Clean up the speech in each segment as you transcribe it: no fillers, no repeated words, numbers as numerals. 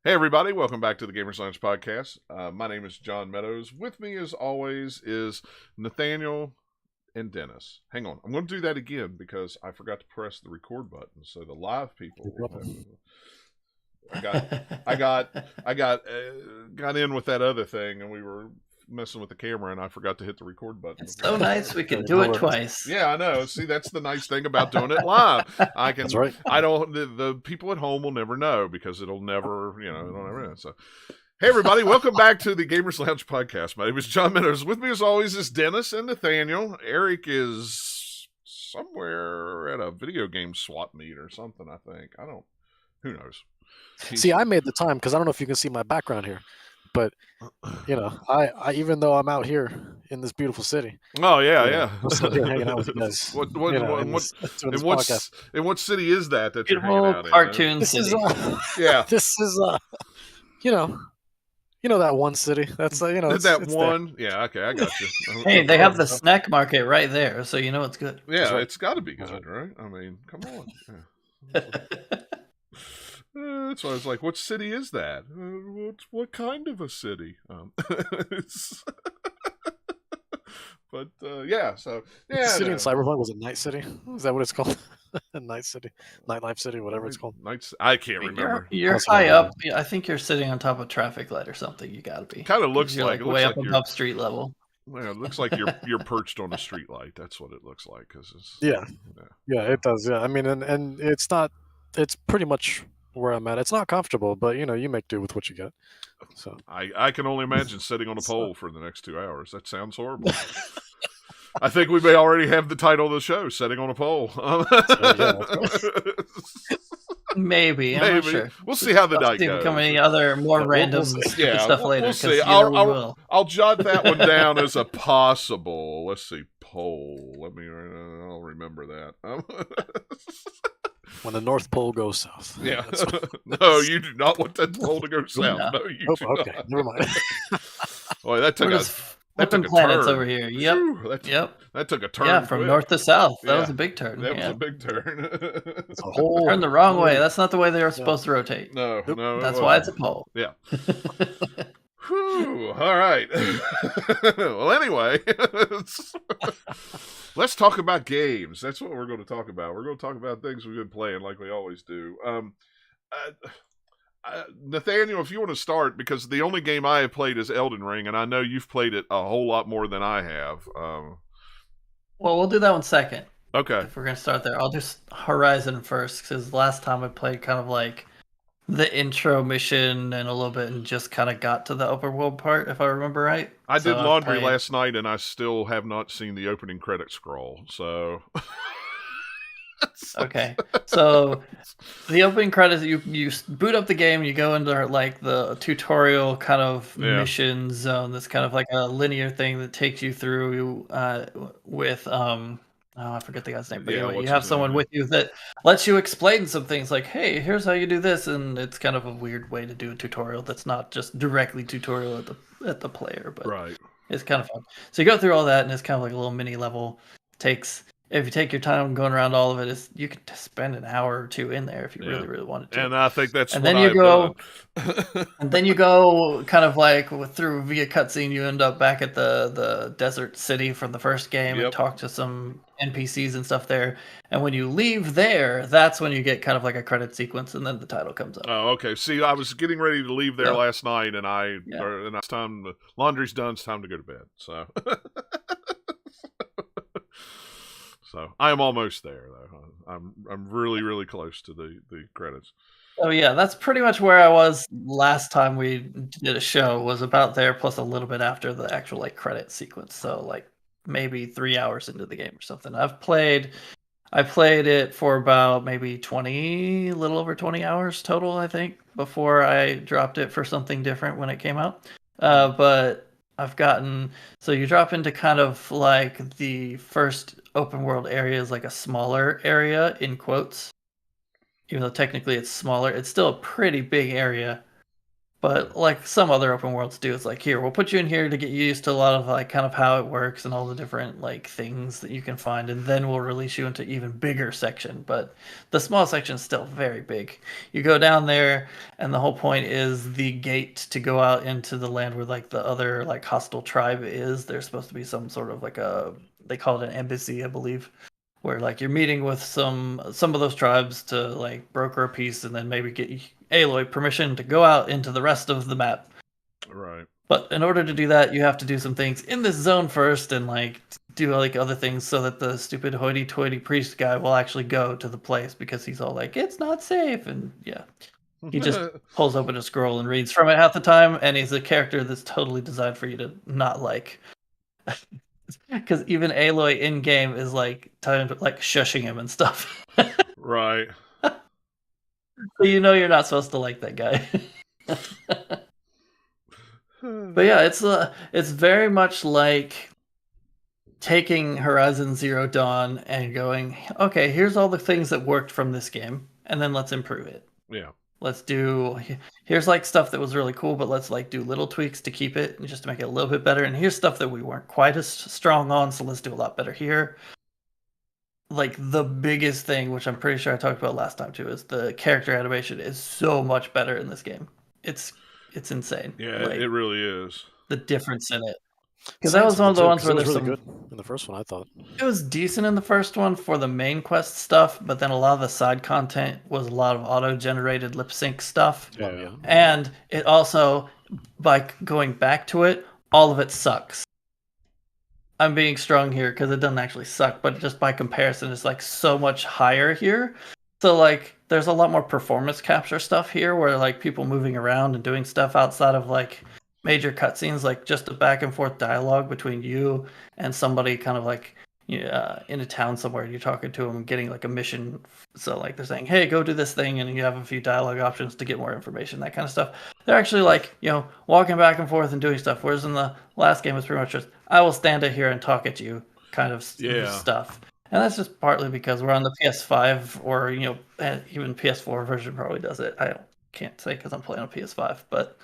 Hey everybody, welcome back to the Gamers Lounge podcast. My name is John Meadows. With me as always is Nathaniel and Dennis. Hang on, I'm going to do that again because I forgot to press the record button. So the live people, I got, I got, got in with that other thing, and we were messing with the camera, and I forgot to hit the record button. It's so nice we can do it twice. Yeah, I know. See, that's the nice thing about doing it live. I can. That's right. I don't. The people at home will never know because it'll never. It'll never know. So, hey everybody, welcome back to the Gamers Lounge podcast. My name is John Meadows. With me as always is Dennis and Nathaniel. Eric is somewhere at a video game swap meet or something. I think. I don't. Who knows? See, I made the time because I don't know if you can see my background here, but I even though I'm out here in this beautiful city. Oh yeah. I'm still here hanging out with you guys. In what city is that you're hanging Beautiful out in? cartoon city. Yeah. This is that one city. That's that one. there. Yeah. Okay, I got you. Hey, they have the snack market right there, so you know it's good. Yeah, right. it's got to be good, right? I mean, come on. Yeah. That's why I was like, what city is that? What kind of a city? But yeah, so yeah. The city in Cyberpunk was a Night City. Is that what it's called? Night City, Nightlife City, whatever it's called. I can't remember. You're high up. I think you're sitting on top of a traffic light or something. You got to be. Kind of looks You're like way up you're, above street level. Yeah, it looks like you're perched on a street light. That's what it looks like. Yeah, it does. Yeah, I mean, and it's not. It's pretty much where I'm at. It's not comfortable, but you make do with what you get. So I can only imagine sitting on a pole for the next 2 hours. That sounds horrible. I think we may already have the title of the show, "Sitting on a Pole." Maybe. I'm not sure. We'll see how the night goes. Become any other more random stuff later. We'll see. I'll jot that one down as a possible. Let's see, pole. I'll remember that. When the North Pole goes south. Yeah. No, you do not want that pole to go south. No, you do okay. not. Never mind. Boy, that took a planets turn over here. Yep. Whew, that took a turn. Yeah, from quick. north to south. That was a big turn. That was a big turn. It's a whole turn the wrong way. That's not the way they were supposed to rotate. No. That's why it's a pole. Yeah. Whew, all right. Well, anyway, let's talk about games. That's what we're going to talk about. We're going to talk about things we've been playing like we always do. Nathaniel, if you want to start, because the only game I have played is Elden Ring, and I know you've played it a whole lot more than I have. Well, we'll do that one second. Okay. If we're going to start there, I'll just Horizon first, because last time I played kind of like the intro mission and a little bit and just kind of got to the open world part, if I remember right. I did laundry last night, and I still have not seen the opening credit scroll, so... Okay, so the opening credits, you boot up the game, you go into like the tutorial kind of mission zone. That's kind of like a linear thing that takes you through with I forget the guy's name, but anyway, you have someone with you that lets you explain some things like, hey, here's how you do this, and it's kind of a weird way to do a tutorial that's not just directly tutorial at the player, but it's kind of fun. So you go through all that, and it's kind of like a little mini level. If you take your time going around all of it, you could spend an hour or two in there if you really, really wanted to. And I think that's and then you go, and then you go kind of like through via cutscene. You end up back at the desert city from the first game and talk to some NPCs and stuff there. And when you leave there, that's when you get kind of like a credit sequence, and then the title comes up. Oh, okay. See, I was getting ready to leave there last night, and it's time. Laundry's done. It's time to go to bed. So. So I am almost there, though. I'm really, really close to the credits. Oh yeah, that's pretty much where I was last time we did a show. Was about there, plus a little bit after the actual like credit sequence. So like maybe 3 hours into the game or something. I played it for about maybe a little over 20 hours total, I think, before I dropped it for something different when it came out. But so you drop into kind of like the first open world area is like a smaller area in quotes, even though technically it's smaller. It's still a pretty big area, But like some other open worlds do, it's like, here, we'll put you in here to get you used to a lot of like kind of how it works and all the different like things that you can find, and then we'll release you into even bigger section. But the small section is still very big. You go down there, and the whole point is the gate to go out into the land where like the other like hostile tribe is. There's supposed to be some sort of like they call it an embassy, I believe, where like you're meeting with some of those tribes to like broker a peace and then maybe get Aloy permission to go out into the rest of the map. Right. But in order to do that, you have to do some things in this zone first and like do like other things so that the stupid hoity-toity priest guy will actually go to the place, because he's all like, it's not safe, and yeah. He just pulls open a scroll and reads from it half the time, and he's a character that's totally designed for you to not like. Because even Aloy in game is like shushing him and stuff. Right. So you know you're not supposed to like that guy. But yeah, it's very much like taking Horizon Zero Dawn and going, okay, here's all the things that worked from this game, and then let's improve it. Yeah. Here's like stuff that was really cool, but let's like do little tweaks to keep it and just to make it a little bit better. And here's stuff that we weren't quite as strong on, so let's do a lot better here. Like the biggest thing, which I'm pretty sure I talked about last time too, is the character animation is so much better in this game. It's insane. Yeah, it really is. The difference in it. Because that was one of the ones where there's really good in the first one, I thought. It was decent in the first one for the main quest stuff, but then a lot of the side content was a lot of auto-generated lip sync stuff. Yeah. And it also, by going back to it, all of it sucks. I'm being strong here because it doesn't actually suck, but just by comparison, it's like so much higher here. So like, there's a lot more performance capture stuff here, where like people moving around and doing stuff outside of like major cutscenes, like just a back and forth dialogue between you and somebody kind of like in a town somewhere, and you're talking to them and getting like a mission. So like they're saying, hey, go do this thing, and you have a few dialogue options to get more information, that kind of stuff. They're actually like, walking back and forth and doing stuff, whereas in the last game it's pretty much just, I will stand here and talk at you kind of stuff. And that's just partly because we're on the PS5, or even PS4 version probably does it. Can't say because I'm playing on PS5, but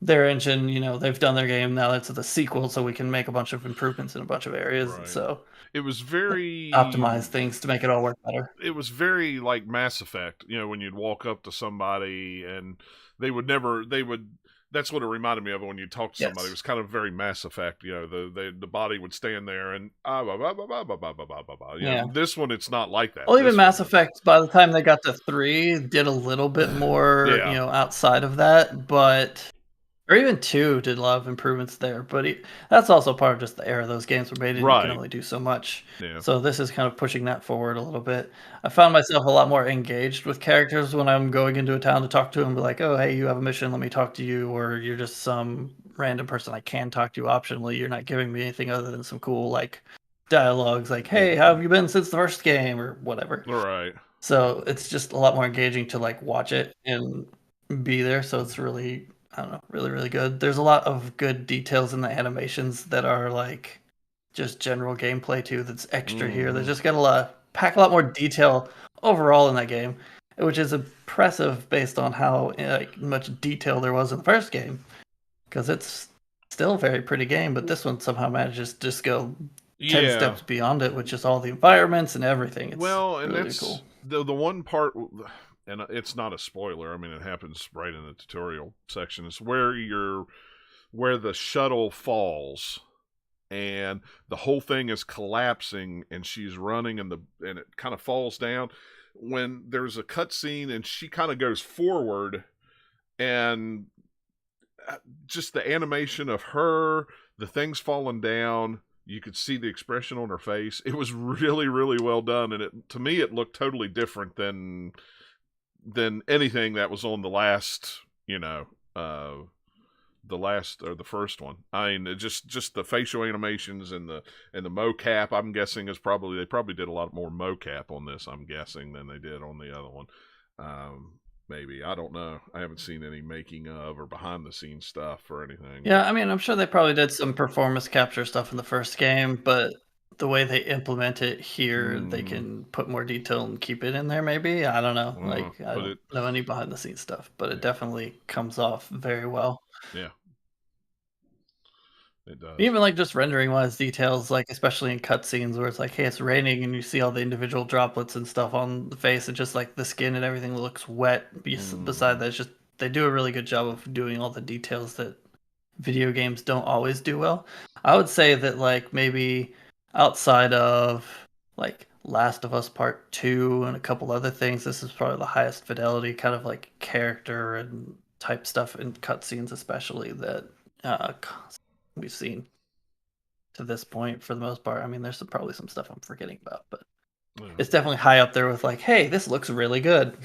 their engine, they've done their game, now it's the sequel, so we can make a bunch of improvements in a bunch of areas. Right. So it was very optimize things to make it all work better. It was very like Mass Effect, when you'd walk up to somebody and that's what it reminded me of when you talk to somebody. It was kind of very Mass Effect, the body would stand there and This one, it's not like that. Well, even Mass Effect, by the time they got to 3, did a little bit more, outside of that, but or even 2 did a lot of improvements there, but that's also part of just the era of those games where maybe you can only do so much. Yeah. So this is kind of pushing that forward a little bit. I found myself a lot more engaged with characters when I'm going into a town to talk to them, be like, oh, hey, you have a mission, let me talk to you, or you're just some random person I can talk to optionally. You're not giving me anything other than some cool like dialogues like, hey, how have you been since the first game, or whatever. Right. So it's just a lot more engaging to like watch it and be there. So it's really, I don't know, really, really good. There's a lot of good details in the animations that are like just general gameplay too. That's extra here. They just got pack a lot more detail overall in that game, which is impressive based on how much detail there was in the first game. Because it's still a very pretty game, but this one somehow manages to just go 10 steps beyond it with just all the environments and everything. It's and really that's cool. The one part, and it's not a spoiler, I mean, it happens right in the tutorial section, is where the shuttle falls and the whole thing is collapsing and she's running and it kind of falls down. When there's a cutscene and she kind of goes forward, and just the animation of her, the things falling down, you could see the expression on her face. It was really, really well done, and to me it looked totally different than anything that was on the last, the first one. I mean, just the facial animations and the mocap, I'm guessing they probably did a lot more mocap on this, I'm guessing, than they did on the other one. Maybe, I don't know. I haven't seen any making of or behind the scenes stuff or anything. Yeah, I mean, I'm sure they probably did some performance capture stuff in the first game, but the way they implement it here, they can put more detail and keep it in there. Maybe I don't know. Like I don't know any behind the scenes stuff, but it definitely comes off very well. Yeah, it does. Even like just rendering wise details, like especially in cutscenes where it's like, hey, it's raining and you see all the individual droplets and stuff on the face, and just like the skin and everything looks wet. Beside that, it's just they do a really good job of doing all the details that video games don't always do well. I would say that like maybe outside of like Last of Us Part 2 and a couple other things, this is probably the highest fidelity kind of like character and type stuff in cutscenes, especially that we've seen to this point for the most part. I mean, there's probably some stuff I'm forgetting about, but it's definitely high up there with like, hey, this looks really good.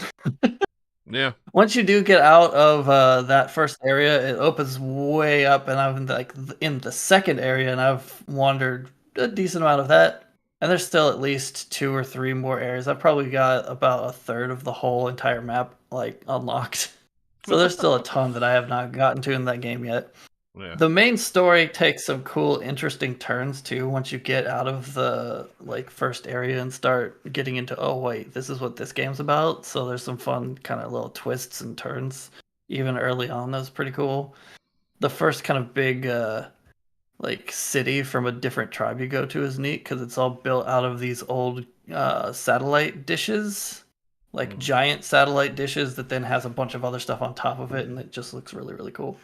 Yeah. Once you do get out of that first area, it opens way up, and I'm like in the second area, and I've wandered a decent amount of that. And there's still at least 2 or 3 more areas. I've probably got about a third of the whole entire map like unlocked. So there's still a ton that I have not gotten to in that game yet. Yeah. The main story takes some cool, interesting turns too. Once you get out of the like first area and start getting into, oh wait, this is what this game's about. So there's some fun kind of little twists and turns, even early on. That's pretty cool. The first kind of big like city from a different tribe you go to is neat because it's all built out of these old satellite dishes, like giant satellite dishes that then has a bunch of other stuff on top of it, and it just looks really, really cool.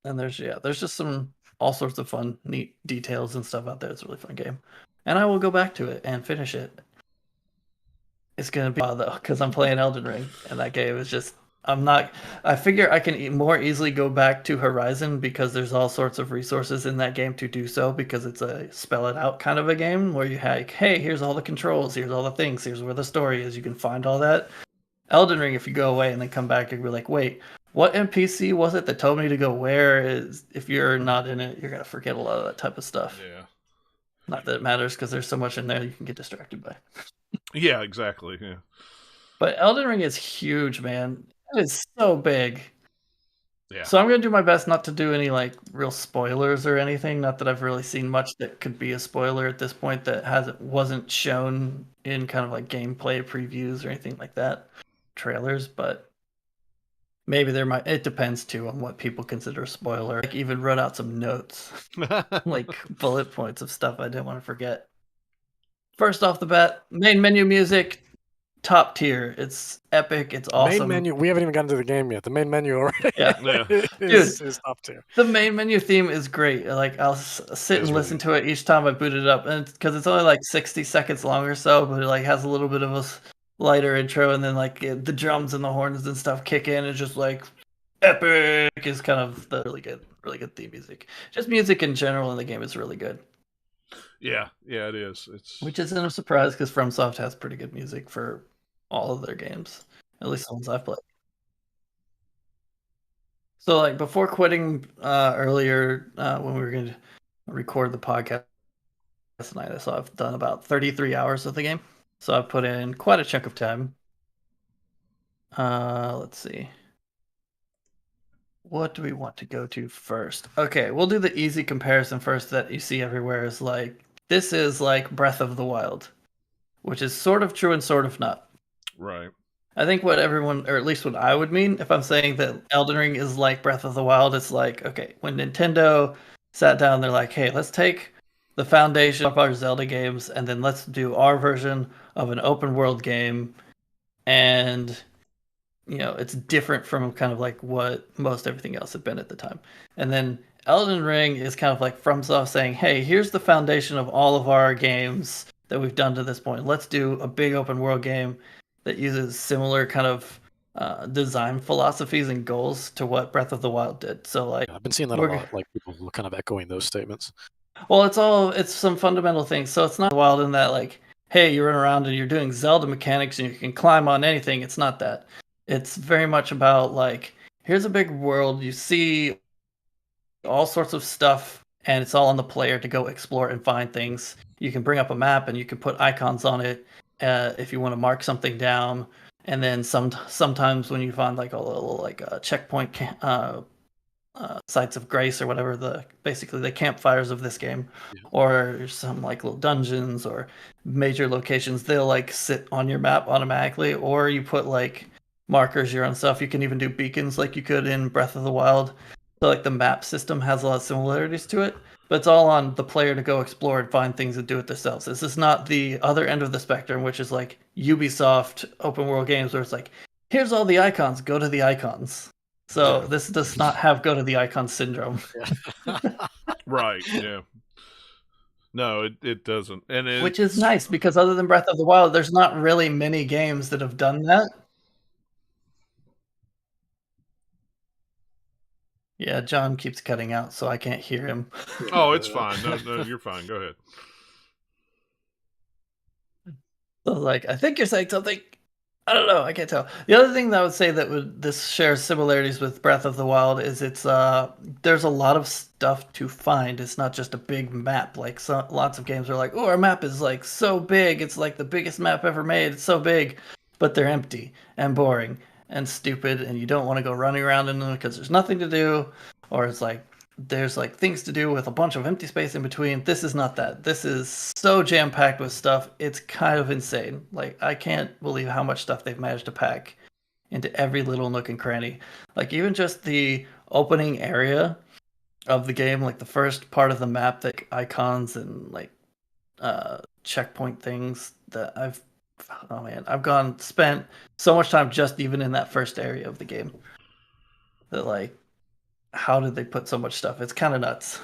And there's just some all sorts of fun, neat details and stuff out there. It's a really fun game, and I will go back to it and finish it. It's gonna be though, because I'm playing Elden Ring, and that game is just. I figure I can more easily go back to Horizon because there's all sorts of resources in that game to do so, because it's a spell it out kind of a game where you have, hey, here's all the controls, here's all the things, here's where the story is. You can find all that. Elden Ring, if you go away and then come back and be like, wait, what NPC was it that told me to go where? Is if you're not in it, you're gonna forget a lot of that type of stuff. Yeah. Not that it matters because there's so much in there you can get distracted by. Yeah, exactly. Yeah. But Elden Ring is huge, man. It is so big. Yeah. So I'm gonna do my best not to do any like real spoilers or anything. Not that I've really seen much that could be a spoiler at this point that wasn't shown in kind of like gameplay previews or anything like that, trailers, but. Maybe it depends too on what people consider a spoiler. Like even wrote out some notes, like bullet points of stuff I didn't want to forget. First off the bat, main menu music, top tier. It's epic. It's awesome. Main menu. We haven't even gotten to the game yet. The main menu already. Yeah. is top tier. The main menu theme is great. Like I'll sit and listen to it each time I boot it up, and because it's only like 60 seconds long or so, but it like has a little bit of a lighter intro, and then like the drums and the horns and stuff kick in. It's just like epic is kind of the really good theme music. Just music in general in the game is really good. Yeah, it is. Which isn't a surprise because FromSoft has pretty good music for all of their games, at least the ones I've played. So like before quitting earlier when we were going to record the podcast tonight, so I've done about 33 hours of the game. So I've put in quite a chunk of time. Let's see. What do we want to go to first? Okay, we'll do the easy comparison first that you see everywhere is like, this is like Breath of the Wild, which is sort of true and sort of not. Right. I think what everyone, or at least what I would mean, if I'm saying that Elden Ring is like Breath of the Wild, it's like, okay, when Nintendo sat down, they're like, hey, let's take the foundation of our Zelda games, and then let's do our version of an open world game. And, it's different from kind of like what most everything else had been at the time. And then Elden Ring is kind of like FromSoft saying, hey, here's the foundation of all of our games that we've done to this point. Let's do a big open world game that uses similar kind of design philosophies and goals to what Breath of the Wild did. So like, I've been seeing that a lot, like people kind of echoing those statements. Well, it's some fundamental things. So it's not wild in that like, hey, you run around and you're doing Zelda mechanics and you can climb on anything. It's not that. It's very much about like, here's a big world. You see all sorts of stuff, and it's all on the player to go explore and find things. You can bring up a map and you can put icons on it if you want to mark something down. And then sometimes when you find like a little like a checkpoint sites of grace or whatever, basically the campfires of this game, or some like little dungeons or major locations, they'll like sit on your map automatically, or you put like markers your own stuff. You can even do beacons like you could in Breath of the Wild. So like the map system has a lot of similarities to it, but it's all on the player to go explore and find things and do it themselves. This is not the other end of the spectrum, which is like Ubisoft open world games where it's like, here's all the icons, go to the icons. So this does not have go to the icon syndrome. Right, yeah. No, it doesn't. And which is nice because other than Breath of the Wild, there's not really many games that have done that. Yeah, John keeps cutting out, so I can't hear him. Oh, it's fine. No, you're fine. Go ahead. So like, I think you're saying something. I don't know. I can't tell. The other thing that I would say that this shares similarities with Breath of the Wild is there's a lot of stuff to find. It's not just a big map. Like lots of games are like, oh, our map is like so big. It's like the biggest map ever made. It's so big, but they're empty and boring and stupid, and you don't want to go running around in them because there's nothing to do, or it's like there's like things to do with a bunch of empty space in between. This is not that. This is so jam-packed with stuff. It's kind of insane. Like, I can't believe how much stuff they've managed to pack into every little nook and cranny. Like, even just the opening area of the game, like the first part of the map, like icons and like checkpoint things that I've spent so much time just even in that first area of the game that like, how did they put so much stuff? It's kind of nuts.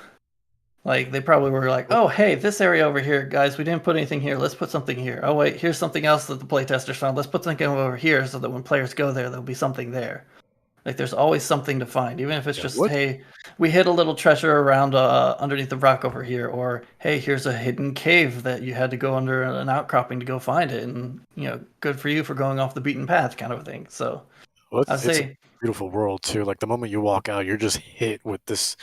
Like, they probably were like, oh, hey, this area over here, guys, we didn't put anything here. Let's put something here. Oh, wait, here's something else that the playtesters found. Let's put something over here so that when players go there, there'll be something there. Like, there's always something to find, even if it's hey, we hid a little treasure around underneath the rock over here, or hey, here's a hidden cave that you had to go under an outcropping to go find it, and good for you for going off the beaten path, kind of a thing. So, I'd say beautiful world too. Like the moment you walk out, you're just hit with this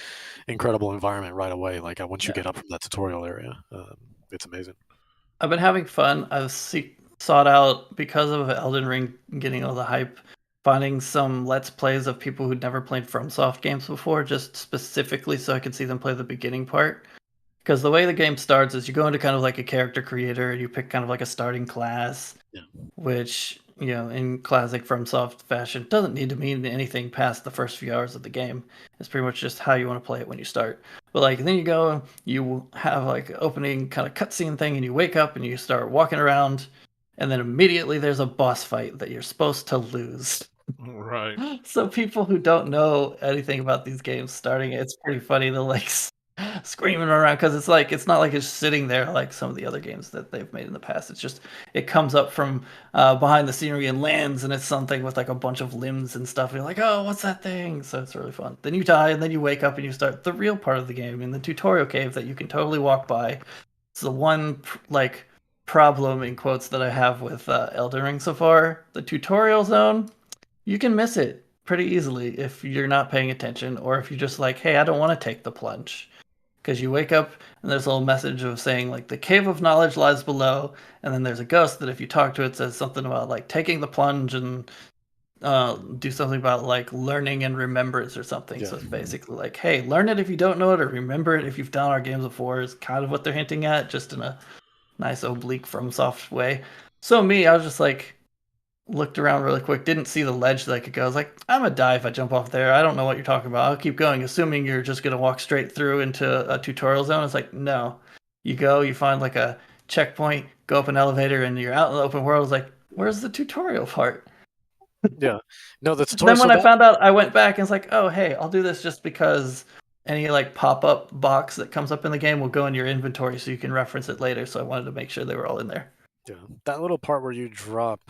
incredible environment right away. Like once you get up from that tutorial area, it's amazing. I've been having fun. I've sought out, because of Elden Ring getting all the hype, finding some Let's Plays of people who'd never played FromSoft games before, just specifically so I could see them play the beginning part. Because the way the game starts is you go into kind of like a character creator, you pick kind of like a starting class, which, in classic FromSoft fashion, doesn't need to mean anything past the first few hours of the game. It's pretty much just how you want to play it when you start. But like, then you go, you have like an opening kind of cutscene thing, and you wake up and you start walking around, and then immediately there's a boss fight that you're supposed to lose. Right. So people who don't know anything about these games starting, it's pretty funny. They'll like screaming around because it's not like it's sitting there like some of the other games that they've made in the past. It's just it comes up from behind the scenery and lands, and it's something with like a bunch of limbs and stuff. And you're like, oh, what's that thing? So it's really fun. Then you die, and then you wake up and you start the real part of the game in the tutorial cave that you can totally walk by. It's the one like problem in quotes that I have with Elden Ring so far. The tutorial zone, you can miss it pretty easily if you're not paying attention, or if you're just like, hey, I don't want to take the plunge. Because you wake up and there's a little message of saying like the cave of knowledge lies below, and then there's a ghost that if you talk to it says something about like taking the plunge and do something about like learning and remembrance or something. So it's basically like, hey, learn it if you don't know it, or remember it if you've done our games before, is kind of what they're hinting at, just in a nice oblique FromSoft way. So I was just like, looked around really quick, didn't see the ledge that I could go. I was like, I'm gonna die if I jump off there. I don't know what you're talking about. I'll keep going, assuming you're just gonna walk straight through into a tutorial zone. It's like, no. You go, you find like a checkpoint, go up an elevator, and you're out in the open world. It's like, where's the tutorial part? Yeah. No, the tutorial. Then when I found out, I went back and it's like, oh, hey, I'll do this just because any like pop-up box that comes up in the game will go in your inventory so you can reference it later. So I wanted to make sure they were all in there. Yeah, that little part where you drop,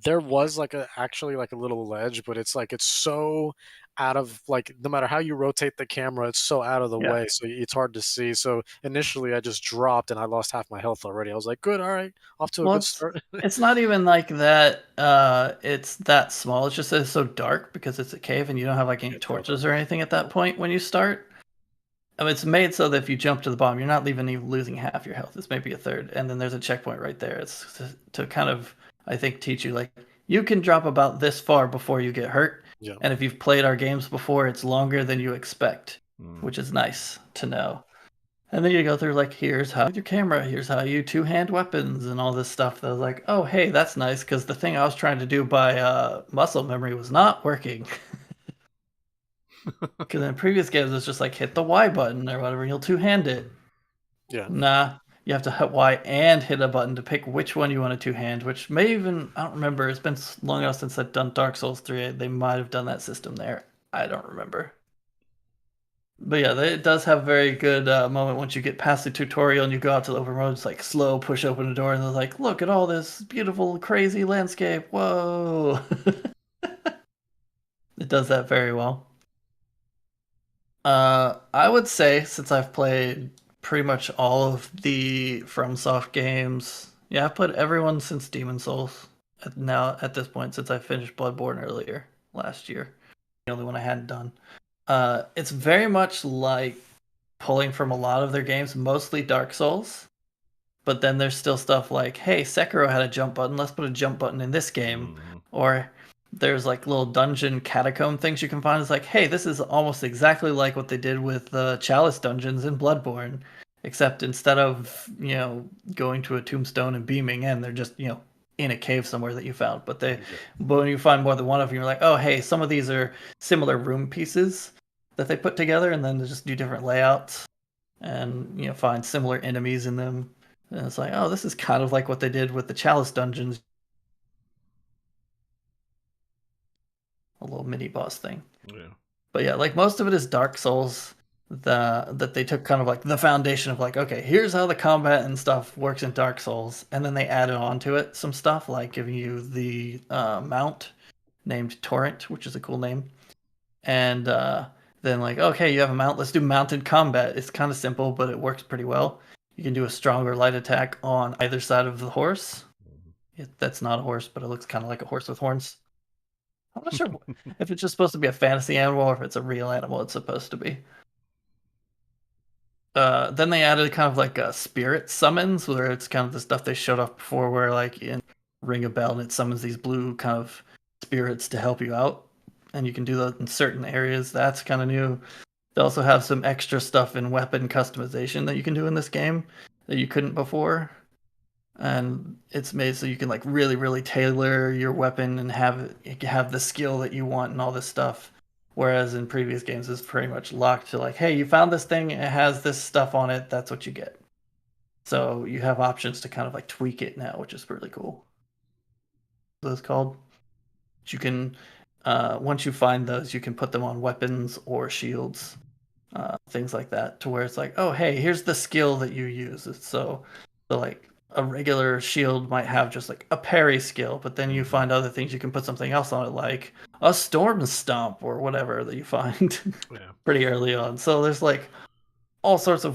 there was actually a little ledge, but it's so out of, like, no matter how you rotate the camera, it's so out of the way, so it's hard to see. So initially I just dropped and I lost half my health already. I was like, good, all right, off to a good start. It's not even like that it's that small. It's just that it's so dark because it's a cave and you don't have like any torches or anything at that point when you start. I mean, it's made so that if you jump to the bottom, you're not even losing half your health. It's maybe a third. And then there's a checkpoint right there. It's to kind of, I think, teach you, like, you can drop about this far before you get hurt. Yeah. And if you've played our games before, it's longer than you expect, which is nice to know. And then you go through like, here's how your camera, here's how you two-hand weapons and all this stuff. That was like, oh, hey, that's nice, because the thing I was trying to do by muscle memory was not working. Because in previous games, it's just like, hit the Y button or whatever, you'll two-hand it. Yeah. Nah, you have to hit Y and hit a button to pick which one you want to two-hand, which may even, I don't remember, it's been long enough since I've done Dark Souls 3, they might have done that system there. I don't remember. But yeah, it does have a very good moment once you get past the tutorial and you go out to the open road. It's like slow, push open the door, and they're like, look at all this beautiful, crazy landscape. Whoa. It does that very well. I would say, since I've played pretty much all of the FromSoft games, yeah, I've played everyone since Demon Souls. Now, at this point, since I finished Bloodborne earlier last year, the only one I hadn't done. It's very much like pulling from a lot of their games, mostly Dark Souls. But then there's still stuff like, hey, Sekiro had a jump button, let's put a jump button in this game. Or there's like little dungeon catacomb things you can find. It's like, hey, this is almost exactly like what they did with the Chalice dungeons in Bloodborne. Except instead of, going to a tombstone and beaming in, they're just, in a cave somewhere that you found. But when you find more than one of them, you're like, oh, hey, some of these are similar room pieces that they put together, and then they just do different layouts and, find similar enemies in them. And it's like, oh, this is kind of like what they did with the Chalice dungeons. A little mini boss thing. Yeah. But yeah, like most of it is Dark Souls. That they took kind of like the foundation of like, okay, here's how the combat and stuff works in Dark Souls, and then they added on to it some stuff like giving you the mount named Torrent, which is a cool name, and then like, okay, you have a mount, let's do mounted combat. It's kind of simple, but it works pretty well. You can do a stronger light attack on either side of the horse. That's not a horse, but it looks kind of like a horse with horns. I'm not sure if it's just supposed to be a fantasy animal or if it's a real animal it's supposed to be. Then they added kind of like spirit summons, where it's kind of the stuff they showed off before, where like you ring a bell and it summons these blue kind of spirits to help you out, and you can do that in certain areas. That's kind of new. They also have some extra stuff in weapon customization that you can do in this game that you couldn't before, and it's made so you can like really, really tailor your weapon and have the skill that you want and all this stuff. Whereas in previous games, it's pretty much locked to like, hey, you found this thing, it has this stuff on it, that's what you get. So you have options to kind of like tweak it now, which is really cool. Those called. You can, once you find those, you can put them on weapons or shields, things like that, to where it's like, oh, hey, here's the skill that you use. So like a regular shield might have just like a parry skill, but then you find other things you can put something else on it, like a storm stomp or whatever that you find pretty early on. So there's like all sorts of